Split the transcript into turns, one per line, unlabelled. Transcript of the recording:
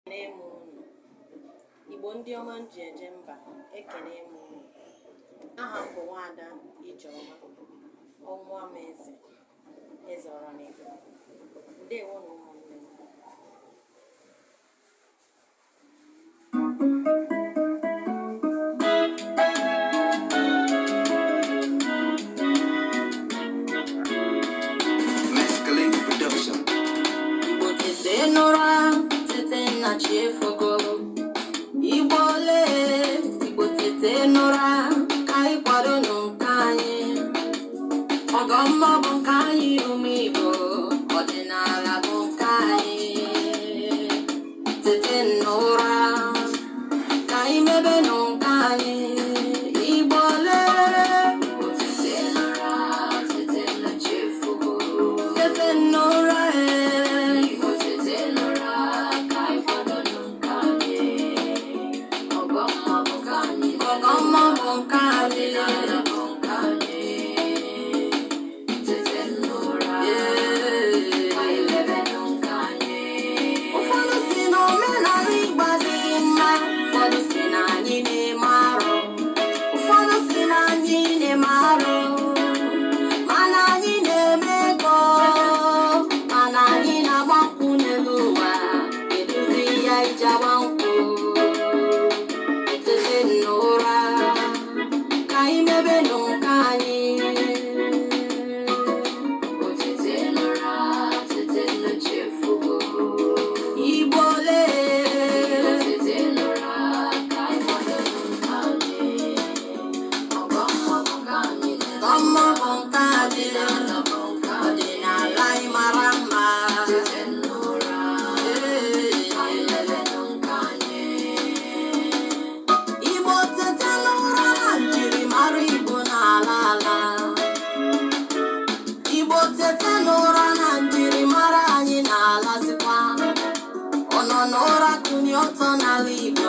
Ekene m unu, Igbo ndị ọma m ji eje mba, ekene m unu. Aha m bụ Nwaada Ijeọma, ọnwa m eze Ọranifu. Ndewonu ụmụnne m.
Igbo tete n'ụra, tete na chi efogo. Igbo ole, Igbo tete n'ụra, ka anyị kwado n'nka anyị. Ọgọmmọ bụ nke anyị, ụmụ Igbo, ọdịnala bụ nke anyị. Tete n'ụra, ka anyị mebe n'nka anyị. Igbo ole, Igbo tete n'ụra, tete na chi efogo. Tete n'ụra, ụfọdụ si na omenala Igbo adịghị mma, ụfọdụ si na anyị na-eme arụ, ụfọdụ si na anyị na-eme arụ, mana anyị na-eme ego, mana anyị na-agba nkwụ n'elu ụwa, eduzi ya ije agba nkwụ. Tete n'ụra, ka anyị mebe n'nka anyị. Igbo ole, ọgọmmọ bụ nke anyị, ọdịnala anyị mara mma. Igbo tete n'ụra na njirimara Igbo na-ala ala. Igbo tete n'ụra na njirimara anyị na-alazikwa. Ọ nọ n'ụra kụnye ọtọ n'ala Igbo,